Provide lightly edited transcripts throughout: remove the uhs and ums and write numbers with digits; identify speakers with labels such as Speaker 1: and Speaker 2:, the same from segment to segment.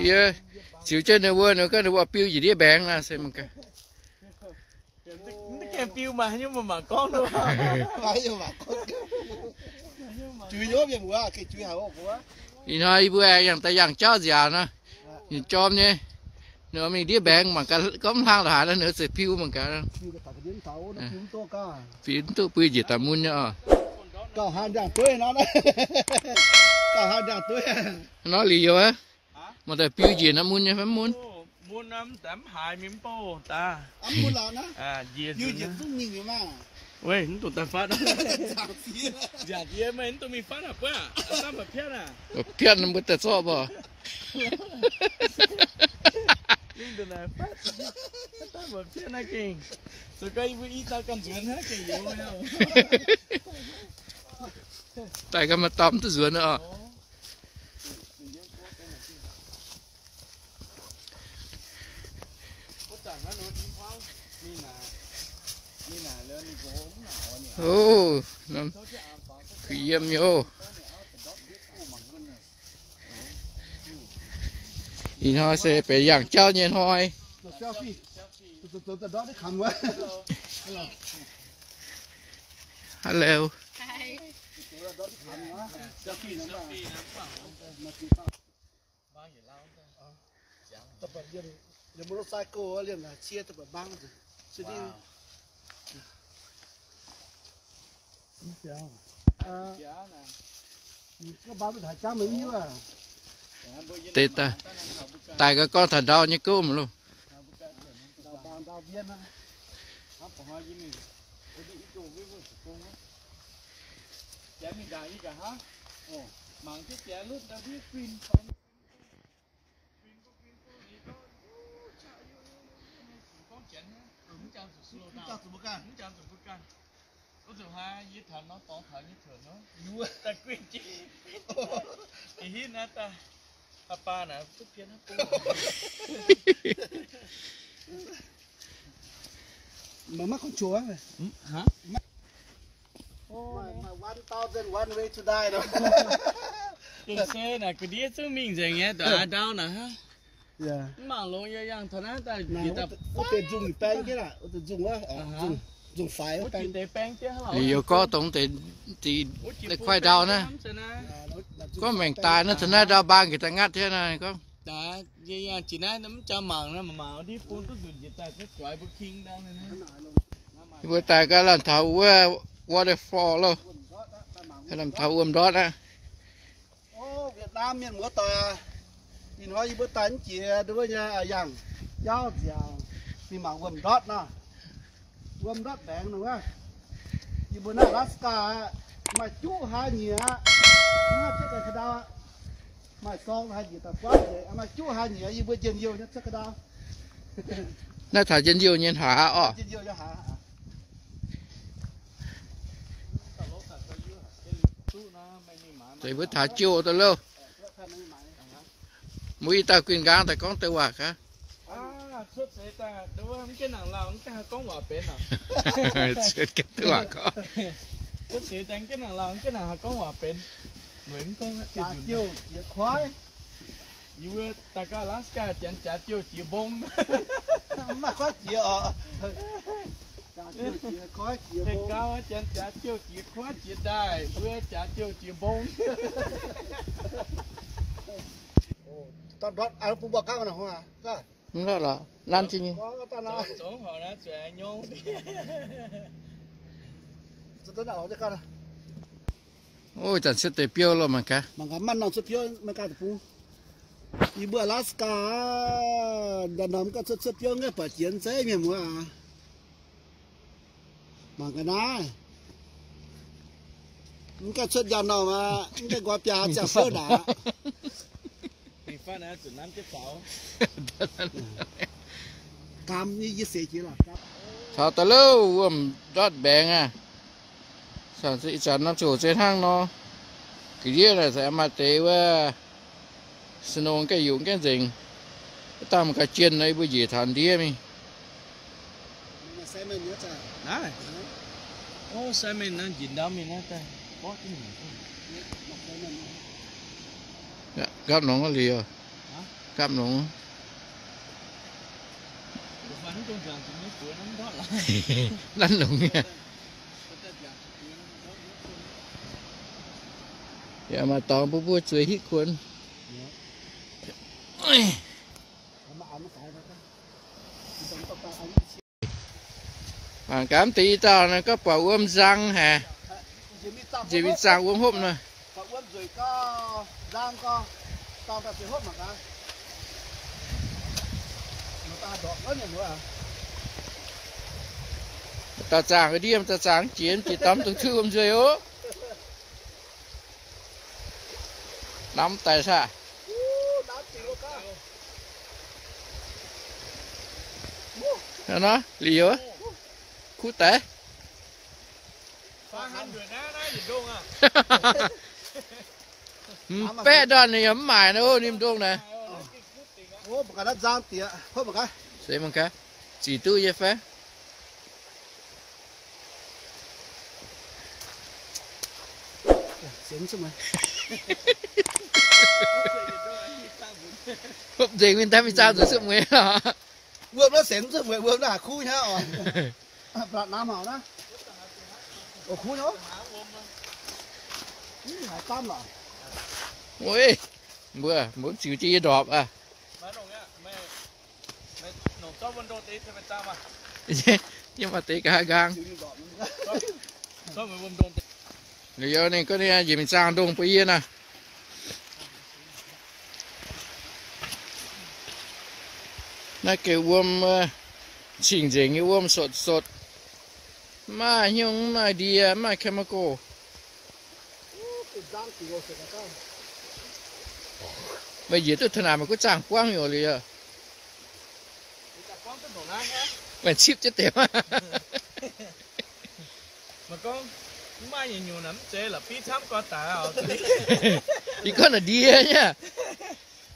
Speaker 1: Iya, chịu chơi nữa vừa nữa cái nữa piu gì đi bèn là xem một cái.
Speaker 2: Nó kèm piu mà nhưng mà con đâu.
Speaker 3: nhưng mà con. Chui nhốt về mua cái chui hảo của.
Speaker 1: Thì nói bữa ai yang tay yang cho già nó, nhìn chom nhé. Nữa mình đi bèn mà cái cấm thang là nó nữa sẽ piu mà cái. Piu tôi piu gì tao muốn nhá.
Speaker 3: Cậu hàng đàn tuổi nó đấy. Cậu hàng đàn tuổi.
Speaker 1: Nó lì vô á. Mà tại piu gì nó muốn nhá phải muốn.
Speaker 2: Muốn lắm tắm hại miếng bô ta.
Speaker 3: Ăn muốn là nó.
Speaker 2: À diệt.
Speaker 3: Như diệt cũng nhìn mà.
Speaker 2: Ôi, nó tụi ta phát đó. Dạ diệt mà tụi mình phát à quá. Sao mà phiết à?
Speaker 1: Phiết nó mới tự so bò.
Speaker 2: Nhưng tụi này phát. Sao mà phiết này kìa. Rồi cây với ít tao cần chuyển hết kìa vô nhau.
Speaker 1: Tại cái mà tóm tới dưới nữa. Ô, khí yếm vô. Thì nó sẽ phải dạng trao nhiên thôi. Hello.
Speaker 4: Hi.
Speaker 3: Tập liền motorcycle liền là chia tập băng chứ đi. Có bao nhiêu trăm mấy nhiêu à?
Speaker 1: Tết ta. Tại cái con thần đau như cũ mà luôn.
Speaker 2: Có thường hai với thần nó tỏ thần với thường nó vui ta quyên chi thì hít nè ta papa nè chút kia nó
Speaker 3: mà mắc con chó này
Speaker 2: hả?
Speaker 3: My 1001 way to die đó.
Speaker 2: Cái xe nè cái đĩa số mình rồi nghe tao đau nè ha.
Speaker 3: Dạ.
Speaker 2: Mà lôi ra yang thằng á ta
Speaker 3: người ta có thể dùng pen cái là dùng á dùng phải
Speaker 2: pen
Speaker 1: Thì giờ có tổng thì khoai đau nè. Có mèn tài nó thành ra đau ba người ta ngắt thế này có.
Speaker 2: Đã vậy chỉ nói nắm cho màng nó mà đi phun có dùng gì ta cái quái bức kinh đang này nè.
Speaker 1: Vừa tài cái làm thầu waterfall luôn. Cái làm thầu đó đó.
Speaker 3: Ô Việt Nam miền múa tòa thì nói như bữa tán chỉ đối nha ở rằng giao dào thì mà gồm đót nè gồm đót đèn nữa như bữa nay Alaska mà chú hai nhỉ nó chắc là cái đó mà con hai gì ta quá vậy mà chú hai nhỉ như bữa chân yêu nhất chắc cái đó
Speaker 1: Nó thả chân nhiều nhiên hả ọ.
Speaker 3: chân yêu cho hả
Speaker 1: Thì bữa thả chiều tao lâu. Mũi ta quyền gang ta con tao quạt hả?
Speaker 2: Xuất sẽ ta đúng không cái nào làm cái có quả bén à?
Speaker 1: Xuất cái tao quạt có.
Speaker 2: Xuất sẽ ta cái nào làm cái nào có quả bén. Nguyễn con
Speaker 3: chả chiều chìa khóa
Speaker 2: như ta có Alaska chẳng chả chiều chìa bông.
Speaker 3: mà khóa chìa ở chả chiều chìa khóa chìa
Speaker 2: Thầy
Speaker 3: bông
Speaker 2: cao chẳng chả chiều chìa khóa chìa đài vừa chả chiều chìa bông.
Speaker 3: tao đót ăn phụ bạc cao nào không à có
Speaker 1: Đúng rồi là lan chi nhỉ?
Speaker 3: có tao nói
Speaker 2: Số họ đã xòe nhông.
Speaker 3: tao nào cho con
Speaker 1: Ôi chẳng sẽ tới piêu luôn mà cả.
Speaker 3: mà ngắm mắt nó xuất phiếu mà cả phụ đi bữa Alaska đàn ông có xuất phiếu nghe phải chiến xe miền mua à mà cái này những cái xuất dàn nào mà những cái quả pia chả phơ đã
Speaker 2: Thì phát nè tụi năm tiếp sáu.
Speaker 3: cam như xe chỉ là
Speaker 1: Sao tao lâu đót bèn à. Sản sĩ chẳng nó chủ trên hang nó. Cái gì là sẽ mà tế với snow cái dụng cái gì. Ta một cái chiên này bây giờ thằng đĩa mình.
Speaker 3: xe mình nhớ chả
Speaker 2: Đấy. Ô xe mình nó nhìn đâu mình nó ta. Có cái gì.
Speaker 1: Gắp nó có lì rồi. ครับหนู
Speaker 2: Vẫn con rằng chúng nó của nó đó là
Speaker 1: นั่นหนูเนี่ยอย่ามาตองผู้ช่วยที่ควร
Speaker 3: mà ăn nó phải thôi thì đừng có ăn
Speaker 1: hàng cám tí tao này có bảo ươm răng hả chỉ bị răng uống hộp này
Speaker 3: có uống rồi có rang có tao ta sẽ hốt mà cả người ta đọt rất nhiều nữa à
Speaker 1: ta chàng cái điềm ta chàng chiến chỉ tắm từng thứ hôm dưới ố nắm tài sản nó liều cú té bé đòn này ấm mài nó niêm đông này
Speaker 3: ô một cái đất giang tía hốt một cái
Speaker 1: xem một cái chỉ tư vậy phép
Speaker 3: xém xong rồi
Speaker 1: hộp gì nguyên ta mới sao rồi sức mới hả
Speaker 3: vương nó xém xong rồi vương nó khui nhá bạn nam hảo đó ở khui nó hải tam rồi
Speaker 1: ôi mưa muốn chịu chi đọp à nhưng mà tí cả gang người yêu này có đi gì mình sang đông bây giờ nè nó kêu uôm chỉnh chỉnh cái uôm sột sột mà nhung mà đi mà chemical bây giờ tôi thằng nào mà có chàng quang nhiều liền mà chip chết tiệm
Speaker 2: mà con mai nhiều lắm chế là phí thám qua tạ
Speaker 1: thì con là đi nhá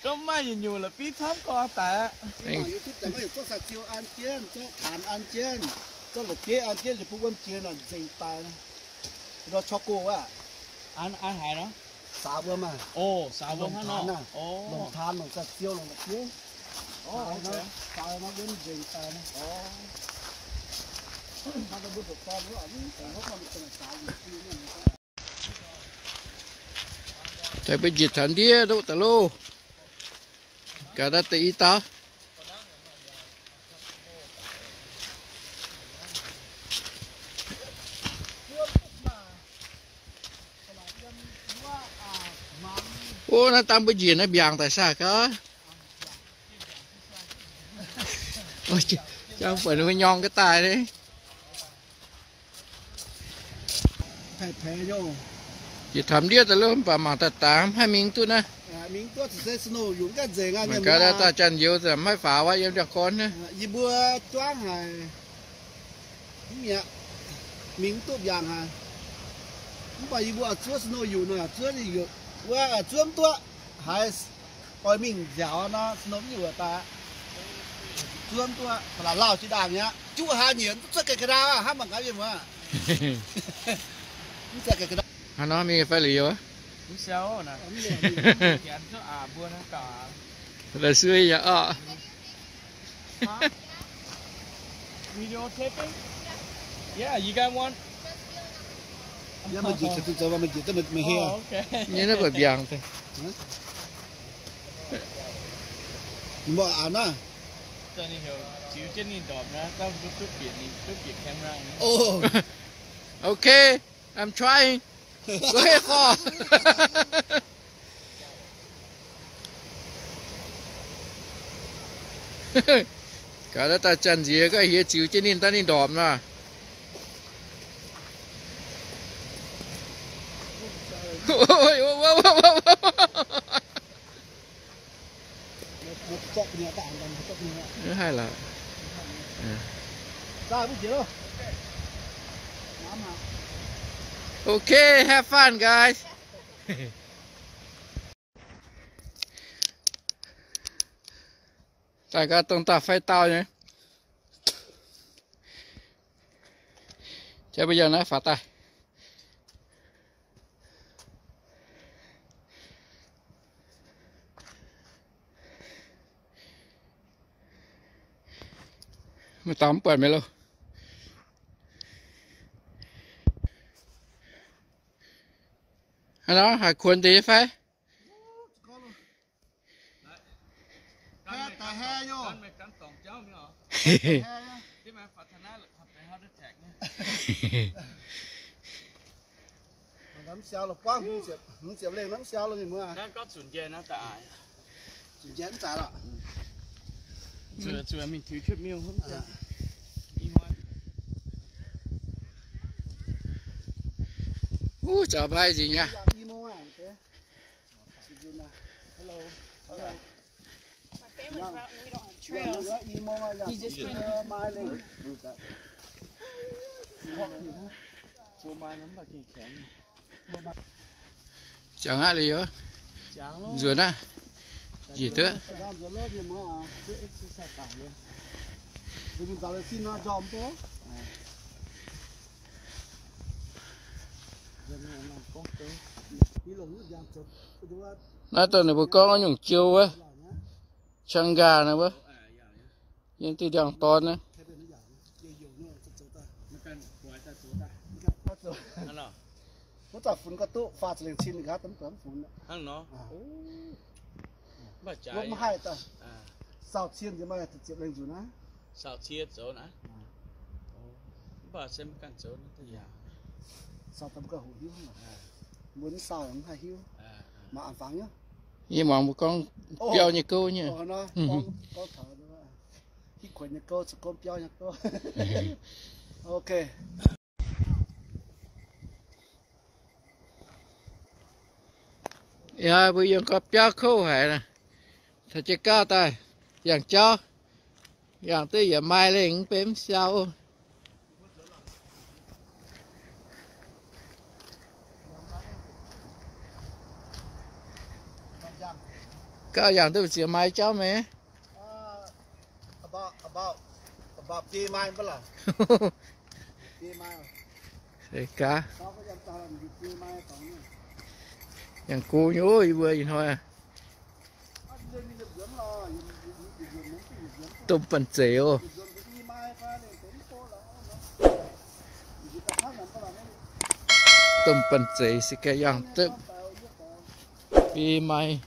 Speaker 2: con mai nhiều là phí thám qua tạ
Speaker 3: có sạch chiêu ăn chiên cho thản ăn chiên cho là chế ăn chiên thì phụ quân chiên là dành tài nó cho cô á
Speaker 2: ăn hại nó
Speaker 3: xả bơm mà
Speaker 2: ồ xả bơm hả nó
Speaker 3: lòng than lòng sạch chiêu lòng chế nó tài nó đến dành tài nó nó bút được con nữa nó không được xả
Speaker 1: tại bây giờ thằng đi đâu ta lô cả đã tí ta ô nó tăng bây giờ nó biang tại sao có ôi chứ không phải nó nhon cái tài đấy
Speaker 3: phải vô
Speaker 1: chỉ thầm đi ta luôn và mà ta tám hai miếng tu nè
Speaker 3: miếng tu thì sẽ snow dùng cái gì ngay
Speaker 1: mình cái đó ta chân nhiều rồi mới phá qua em cho con nữa
Speaker 3: gì bữa choáng này mẹ miếng tu vàng à không phải gì bữa chúa snow dùng nữa chúa gì dùng bữa chúa tu hay coi mình dẻo nó snow nhiều ở ta chúa tu là lao chỉ đàng nhá chú hai nhiễn tất cả cái đó hát bằng cái gì mà tất cả cái đó
Speaker 1: nó mi phải liều á
Speaker 2: sao nè chén cho buôn nó cả
Speaker 1: là xuôi vậy ạ
Speaker 2: video taping yeah you guys want
Speaker 3: giờ mình chỉ tự cho mình chỉ tự mình heo
Speaker 1: như nó bật biang thôi
Speaker 3: bỏ ăn à
Speaker 2: cho nên hiểu chịu trên nhìn đọt nó tao chút biển camera
Speaker 3: oh
Speaker 1: okay I'm trying go ahead for cả đó ta chân gì cái gì chịu trên nhìn ta nhìn đọm mà ôi nó hay là okay have fun guys tại cả tông ta phải tao nhé chứ bây giờ nó phá tay ไม่ตอมเปิดไหมลูกฮัลโหลหาควรดีไฟ
Speaker 3: แต่แห่โย่
Speaker 2: กันไม่กันสองเจ้าไม่หรอ
Speaker 3: แห่นะ
Speaker 2: ที่มาพัฒนาหรือทำไปฮาร์ดแท็กเนี่ย
Speaker 3: น้ำเสียวหรอกป้องมึงเสียบเล่งน้ำเสียวเลยมึงอ่ะ
Speaker 2: นั่นก็สุนเย็นนะแต่อาย
Speaker 3: จุดเย็นจ่าละ
Speaker 2: เสือมีถือชุดมิวเขาจะอีห้อย
Speaker 1: อู้จับไปจริงอ่ะ
Speaker 3: อยากอีโม่อ่ะเจ๊จุดนะฮัลโหลฮัลโหล
Speaker 4: My family's out and we don't have
Speaker 3: เรื่อง
Speaker 4: trails.
Speaker 3: อีโม่อ่ะอยากมาเลย
Speaker 2: โชว์มาน้ำตากี่แข็ง
Speaker 1: chẳng ai lý ơ
Speaker 2: จางแล้ว
Speaker 1: rồi nè gì thế
Speaker 3: làm rồi lớp gì mà cứ exercise tải luôn vì mình tạo được xin nó dòm phố rồi mình làm có cái tí lần nữa giảm chụp cái đó
Speaker 1: nó tuần này bố con nó nhung chiêu á chăn gà này bố nhưng tí đằng to nữa
Speaker 3: thế bên nó giảm nhiều nhiều nữa chụp chụp ta
Speaker 2: มันกันปล่อยแต่ตัวได้
Speaker 3: bắt rồi
Speaker 2: นั่นเหรอ
Speaker 3: nó tạo phun cái tụ pha lên xin cái tấm tấm phun đó
Speaker 2: ข้างเนาะโอ้บ้าใจ
Speaker 3: lúc mà hai ta
Speaker 2: อ่า
Speaker 3: sao xin thì mà thực hiện lên rồi nè
Speaker 2: สาวเชียร์โจนะบ้าเซมกันโจนะตัวอย่าง
Speaker 3: sao tấm cái hủ hiu mà muốn sao cũng hay hiu
Speaker 2: อ่า
Speaker 3: mà ăn phẳng nhá
Speaker 1: nhưng mà bố con kêu như cô nhỉ
Speaker 3: nó con thở nữa cái quần nhà cô con béo nhà cô ok
Speaker 1: ya bây giờ có béo khô hả nè thật chứ cao tay dạng cho dạng tới giờ mai lên bếm sau cao dạng tới giờ mai cho mẹ
Speaker 3: about pi mai bữa là pi mai
Speaker 1: để cá
Speaker 3: sao có dám tao làm gì pi mai còn nữa
Speaker 1: dạng cô nhố gì vừa gì thôi à
Speaker 3: anh lên đi được dưỡng lo
Speaker 1: tôm phần xỉu
Speaker 3: dưỡng cái pi mai pha để cũng cô là nó gì ta hát làm có làm
Speaker 1: tôm phần xỉ xì cái dạng tôm pi mai